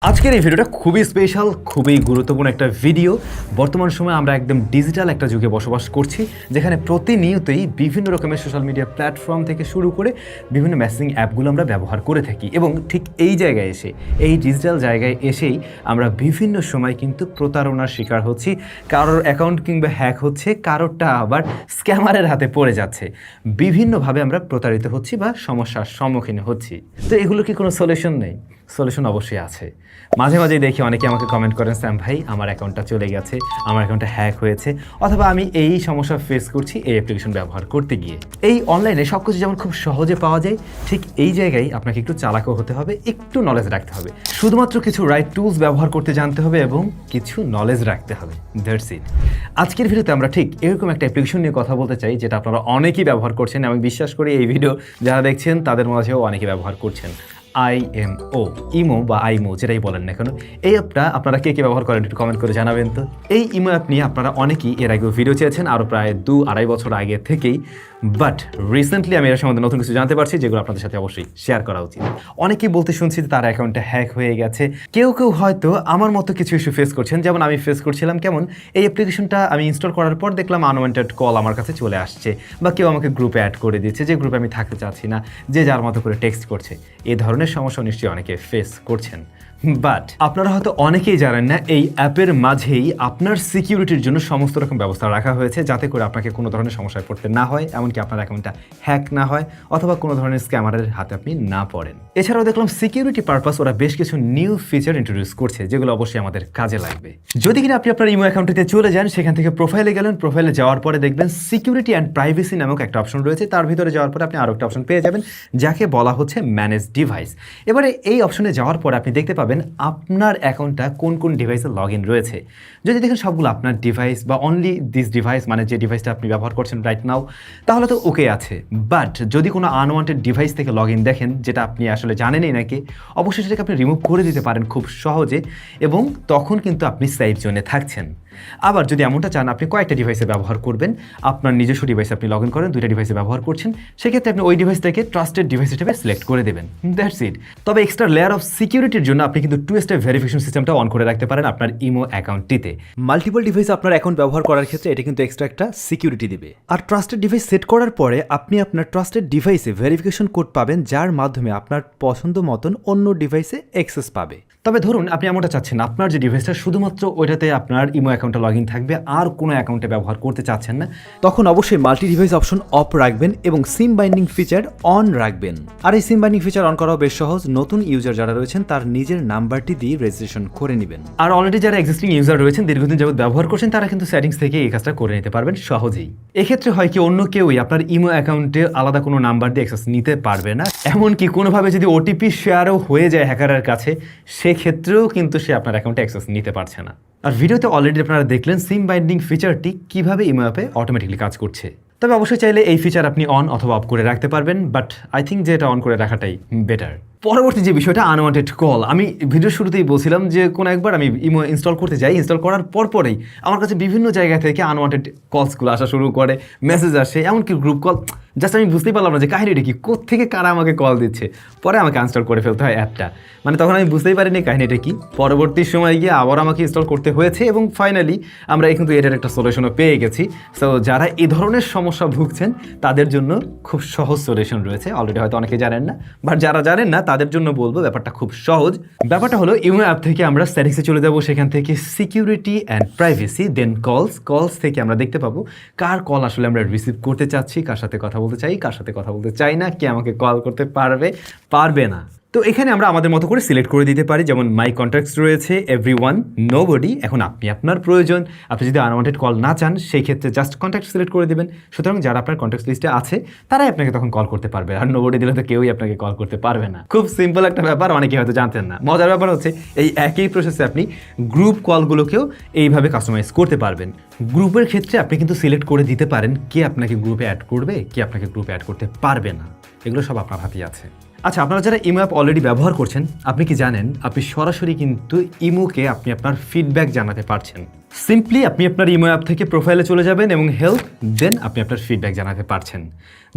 আজকের এই ভিডিওটা খুবই স্পেশাল, খুবই গুরুত্বপূর্ণ একটা ভিডিও। বর্তমান সময়ে আমরা একদম ডিজিটাল একটা যুগে বসবাস করছি, যেখানে প্রতিনিয়তই বিভিন্ন রকমের সোশ্যাল মিডিয়া প্ল্যাটফর্ম থেকে শুরু করে বিভিন্ন মেসেজিং অ্যাপগুলো আমরা ব্যবহার করে থাকি। এবং ঠিক এই জায়গায় এসে, এই ডিজিটাল জায়গায় এসেই আমরা বিভিন্ন সময় কিন্তু প্রতারণার শিকার হচ্ছি। কারোর অ্যাকাউন্ট কিংবা হ্যাক হচ্ছে, কারোরটা আবার স্ক্যামারের হাতে পড়ে যাচ্ছে। বিভিন্নভাবে আমরা প্রতারিত হচ্ছি বা সমস্যার সম্মুখীন হচ্ছি। তো এগুলো কি কোনো সলিউশন নেই? সলিউশন অবশ্যই আছে। মাঝে মাঝেই দেখি অনেকে আমাকে কমেন্ট করেন, স্যাম ভাই আমার অ্যাকাউন্টটা চলে গেছে, আমার অ্যাকাউন্টটা হ্যাক হয়েছে, অথবা আমি এই সমস্যা ফেস করছি এই অ্যাপ্লিকেশন ব্যবহার করতে গিয়ে। এই অনলাইনে সব কিছু যেমন খুব সহজে পাওয়া যায়, ঠিক এই জায়গায় আপনাকে একটু চালাকও হতে হবে, একটু নলেজ রাখতে হবে। শুধুমাত্র কিছু রাইট টুলস ব্যবহার করতে জানতে হবে এবং কিছু নলেজ রাখতে হবে। That's it. আজকের ভিডিওতে আমরা ঠিক এরকম একটা অ্যাপ্লিকেশন নিয়ে কথা বলতে চাই, যেটা আপনারা অনেকেই ব্যবহার করছেন। আমি বিশ্বাস করি এই ভিডিও যারা দেখছেন তাদের মাঝেও অনেকে ব্যবহার করছেন। ইমো বা আইমো যেটাই বলেন না কেন, এই অ্যাপটা আপনারা কে ব্যবহার করেন একটু কমেন্ট করে জানাবেন তো। এই ইমো অ্যাপ নিয়ে আপনারা অনেকেই এর আগেও ভিডিও চেয়েছেন, আরও প্রায় 2-2.5 বছর আগে থেকেই। বাট রিসেন্টলি আমি এর সম্বন্ধে নতুন কিছু জানতে পারছি, যেগুলো আপনাদের সাথে অবশ্যই শেয়ার করা উচিত। অনেকেই বলতে শুনছি যে তার অ্যাকাউন্টটা হ্যাক হয়ে গেছে। কেউ কেউ হয়তো আমার মতো কিছু ইস্যু ফেস করছেন, যেমন আমি ফেস করছিলাম। কেমন? এই অ্যাপ্লিকেশনটা আমি ইনস্টল করার পর দেখলাম আনওয়ান্টেড কল আমার কাছে চলে আসছে, বা কেউ আমাকে গ্রুপে অ্যাড করে দিচ্ছে যে গ্রুপে আমি থাকতে চাচ্ছি না, যে যার মতো করে টেক্সট করছে। এই ধরনের সমস্যা নিশ্চয়ই অনেকে ফেস করছেন। বাট আপনারা হয়তো অনেকেই জানেন না, এই অ্যাপের মাঝেই আপনার সিকিউরিটির জন্য সমস্ত রকম ব্যবস্থা রাখা হয়েছে, যাতে করে আপনাকে কোনো ধরনের সমস্যায় পড়তে না হয়, এমনকি আপনার অ্যাকাউন্টটা হ্যাক না হয়, অথবা কোনো ধরনের স্ক্যামারের হাতে আপনি না পড়েন। এছাড়াও দেখলাম সিকিউরিটি পারপাস ওরা বেশ কিছু নিউ ফিচার ইন্ট্রোডিউস করছে, যেগুলো অবশ্যই আমাদের কাজে লাগবে। যদি কিনা আপনি আপনার ইমো অ্যাকাউন্টটিতে চলে যান, সেখান থেকে প্রোফাইলে গেলেন, প্রোফাইলে যাওয়ার পরে দেখবেন সিকিউরিটি অ্যান্ড প্রাইভেসি নামক একটা অপশন রয়েছে। তার ভিতরে যাওয়ার পরে আপনি আরও একটা অপশন পেয়ে যাবেন, যাকে বলা হচ্ছে ম্যানেজ ডিভাইস। এবারে এই অপশনে যাওয়ার পরে আপনি দেখতে পাবেন আপনার অ্যাকাউন্টটা কোন কোন ডিভাইসে লগ ইন রয়েছে। যদি দেখেন সবগুলো আপনার ডিভাইস বা অনলি দিস ডিভাইস, মানে যে ডিভাইসটা আপনি ব্যবহার করছেন রাইট নাও, তাহলে তো ওকে আছে। বাট যদি কোনো আনওয়ান্টেড ডিভাইস থেকে লগ ইন দেখেন, যেটা আপনি আসলে জানেনই নাকি, অবশ্যই সেটাকে আপনি রিমুভ করে দিতে পারেন খুব সহজে, এবং তখন কিন্তু আপনি সেফ জোনে থাকছেন। আবার যদি এমনটা চান আপনি কয়েকটা ডিভাইসে ব্যবহার করবেন, আপনার নিজস্ব ডিভাইসে আপনি লগ ইন করেন, 2টা ডিভাইসে ব্যবহার করছেন, সেক্ষেত্রে আপনি ওই ডিভাইসটাকে ট্রাস্টেড ডিভাইস হিসেবে সিলেক্ট করে দেবেন। That's it. তবে এক্সট্রা লেয়ার অফ সিকিউরিটির জন্য আপনি কিন্তু 2 স্টেপ ভেরিফিকেশন সিস্টেমটা অন করে রাখতে পারেন আপনার ইমো অ্যাকাউন্টটিতে। মাল্টিপল ডিভাইস আপনার অ্যাকাউন্ট ব্যবহার করার ক্ষেত্রে এটা কিন্তু এক্সট্রা একটা সিকিউরিটি দিবে। আর ট্রাস্টেড ডিভাইস সেট করার পরে আপনি আপনার ট্রাস্টেড ডিভাইসে ভেরিফিকেশন কোড পাবেন, যার মাধ্যমে আপনার পছন্দ মতন অন্য ডিভাইসে অ্যাক্সেস পাবে। তবে ধরুন আপনি এমনটা চাচ্ছেন, আপনার যে ডিভাইসটা শুধুমাত্র ওইটাতে আপনার ইমো অ্যাকাউন্টে লগ ইন থাকবে, আর কোনো অ্যাকাউন্টে ব্যবহার করতে চাচ্ছেন না, তখন অবশ্যই মাল্টি ডিভাইস অপশন অফ রাখবেন এবং সিম বাইন্ডিং ফিচার অন রাখবেন। আর এই সিম বাইন্ডিং ফিচার অন করাও বেশ সহজ। নতুন ইউজার যারা রয়েছেন তার নিজের নাম্বারটি দিয়ে রেজিস্ট্রেশন করে নেবেন। আর অলরেডি যারা এক্সিস্টিং ইউজার রয়েছেন, দীর্ঘদিন যাবত ব্যবহার করছেন, তারা কিন্তু সেটিংস থেকে এই কাজটা করে নিতে পারবেন সহজেই। এক্ষেত্রে হয় কি, অন্য কেউই আপনার ইমো অ্যাকাউন্টে আলাদা কোনো নাম্বার দিয়ে অ্যাক্সেস নিতে পারবে না। এমনকি কোনোভাবে যদি ওটিপি শেয়ারও হয়ে যায় হ্যাকারের কাছে, সেক্ষেত্রেও কিন্তু সে আপনার অ্যাকাউন্টে অ্যাক্সেস নিতে পারছে না। আর ভিডিওতে অলরেডি আপনারা দেখলেন সিম বাইন্ডিং ফিচারটি কিভাবে ইমো অ্যাপে অটোমেটিক্যালি কাজ করছে। তবে অবশ্যই চাইলে এই ফিচার আপনি অন অথবা অফ করে রাখতে পারবেন, বাট আই থিঙ্ক যে এটা অন করে রাখাটাই বেটার। পরবর্তী যে বিষয়টা, আনওয়ান্টেড কল। আমি ভিডিওর শুরুতেই বলছিলাম যে কোনো একবার আমি ইমো ইনস্টল করতে যাই, ইনস্টল করার পরেই আমার কাছে বিভিন্ন জায়গা থেকে আনওয়ান্টেড কলসগুলো আসা শুরু করে, মেসেজ আসে, এমনকি গ্রুপ কল। জাস্ট আমি বুঝতেই পারলাম না যে কাহিনীটা কি, কোত্থেকে কারা আমাকে কল দিচ্ছে। পরে আমাকে আনস্টল করে ফেলতে হয় অ্যাপটা, মানে তখন আমি বুঝতেই পারিনি কাহিনীটা কি। পরবর্তী সময় গিয়ে আবার আমাকে ইনস্টল করতে হয়েছে, এবং ফাইনালি আমরা কিন্তু এটার একটা সলিউশনও পেয়ে গেছি। সো যারা এই ধরনের সমস্যা ভুগছেন তাদের জন্য খুব সহজ সলিউশন রয়েছে। অলরেডি হয়তো অনেকে জানেন না, বাট যারা জানেন না তাদের জন্য বলবো ব্যাপারটা খুব সহজ। ব্যাপারটা হলো, ইমো অ্যাপ থেকে আমরা সেটিংসে চলে যাব, সেখান থেকে সিকিউরিটি অ্যান্ড প্রাইভেসি, দেন কলস থেকে আমরা দেখতে পাবো কার কল আসলে আমরা রিসিভ করতে চাচ্ছি, কার সাথে কথা বলতে চাই, কার সাথে কথা বলতে চাই না, কে আমাকে কল করতে পারবে না। তো এখানে আমরা আমাদের মতো করে সিলেক্ট করে দিতে পারি, যেমন মাই কন্ট্যাক্টস রয়েছে, এভরিওয়ান, নোবডি। এখন আপনি আপনার প্রয়োজন, আপনি যদি আনওয়ান্টেড কল না চান, সেই ক্ষেত্রে জাস্ট কন্ট্যাক্ট সিলেক্ট করে দেবেন। সুতরাং যারা আপনার কন্ট্যাক্ট লিস্টে আছে তারাই আপনাকে তখন কল করতে পারবে, আর নোবডি দিলে তো কেউই আপনাকে কল করতে পারবে না। খুব সিম্পল একটা ব্যাপার, অনেকে হয়তো জানতেন না। মজার ব্যাপার হচ্ছে, এই একই প্রসেসে আপনি গ্রুপ কলগুলোকেও এইভাবে কাস্টমাইজ করতে পারবেন। গ্রুপের ক্ষেত্রে আপনি কিন্তু সিলেক্ট করে দিতে পারেন কে আপনাকে গ্রুপে অ্যাড করবে, কে আপনাকে গ্রুপে অ্যাড করতে পারবে না। এগুলো সব আপনার হাতেই আছে। আচ্ছা, আপনারা যারা ইমো অ্যাপ অলরেডি ব্যবহার করছেন, আপনি কি জানেন আপনি সরাসরি কিন্তু ইমোকে আপনি আপনার ফিডব্যাক জানাতে পারছেন। সিম্পলি আপনি আপনার ইমো অ্যাপ থেকে প্রোফাইলে চলে যাবেন এবং হেল্প, দেন আপনি আপনার ফিডব্যাক জানাতে পারছেন।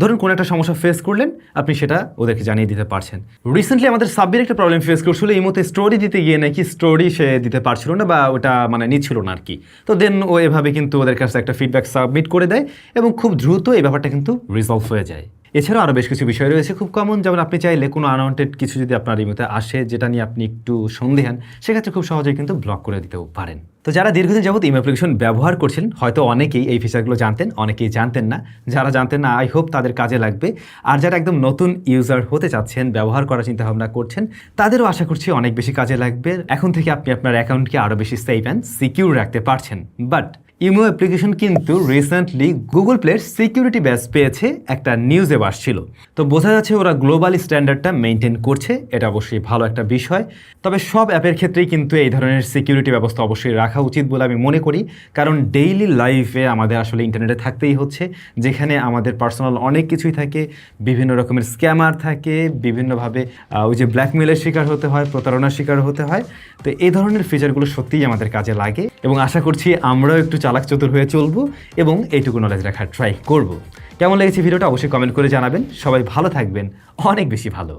ধরুন কোনো একটা সমস্যা ফেস করলেন, আপনি সেটা ওদেরকে জানিয়ে দিতে পারছেন। রিসেন্টলি আমাদের সাব্বির একটা প্রবলেম ফেস করছিল, ইমোতে স্টোরি দিতে গিয়ে নাকি স্টোরি সে দিতে পারছিল না বা ওটা মানে নিচ্ছিল না আর কি। তো দেন ও এভাবে কিন্তু ওদের কাছে একটা ফিডব্যাক সাবমিট করে দেয় এবং খুব দ্রুত এই ব্যাপারটা কিন্তু রিজলভ হয়ে যায়। এছাড়াও আরও বেশ কিছু বিষয় রয়েছে খুব কমন, যেমন আপনি চাইলে কোনো আনওয়ান্টেড কিছু যদি আপনার ইমোতে আসে যেটা নিয়ে আপনি একটু সন্দেহান, সেক্ষেত্রে খুব সহজেই কিন্তু ব্লক করে দিতেও পারেন। তো যারা দীর্ঘদিন যাবত ইমো অ্যাপ্লিকেশন ব্যবহার করছেন, হয়তো অনেকেই এই ফিচারগুলো জানতেন, অনেকেই জানতেন না। যারা জানতেন না, আই হোপ তাদের কাজে লাগবে। আর যারা একদম নতুন ইউজার হতে চাচ্ছেন, ব্যবহার করার চিন্তাভাবনা করছেন, তাদেরও আশা করছি অনেক বেশি কাজে লাগবে। এখন থেকে আপনি আপনার অ্যাকাউন্টকে আরও বেশি সেফ অ্যান্ড সিকিউর রাখতে পারছেন। বাট ইমো অ্যাপ্লিকেশন কিন্তু রিসেন্টলি গুগল প্লের সিকিউরিটি ব্যাচ পেয়েছে, একটা নিউজে আসছিল। তো বোঝা যাচ্ছে ওরা গ্লোবাল স্ট্যান্ডার্ডটা মেনটেন করছে, এটা অবশ্যই ভালো একটা বিষয়। তবে সব অ্যাপের ক্ষেত্রেই কিন্তু এই ধরনের সিকিউরিটি ব্যবস্থা অবশ্যই রাখা উচিত বলে আমি মনে করি, কারণ ডেইলি লাইফে আমাদের আসলে ইন্টারনেটে থাকতেই হচ্ছে, যেখানে আমাদের পার্সোনাল অনেক কিছুই থাকে, বিভিন্ন রকমের স্ক্যামার থাকে, বিভিন্নভাবে ওই যে ব্ল্যাকমেলের শিকার হতে হয়, প্রতারণার শিকার হতে হয়। তো এই ধরনের ফিচারগুলো সত্যিই আমাদের কাজে লাগে এবং আশা করছি আমরাও একটু চালাক চতুর হয়ে চলবো এবং এইটুকু নলেজ রাখার ট্রাই করব। কেমন লেগেছে ভিডিওটা অবশ্যই কমেন্ট করে জানাবেন। সবাই ভালো থাকবেন, অনেক বেশি ভালো।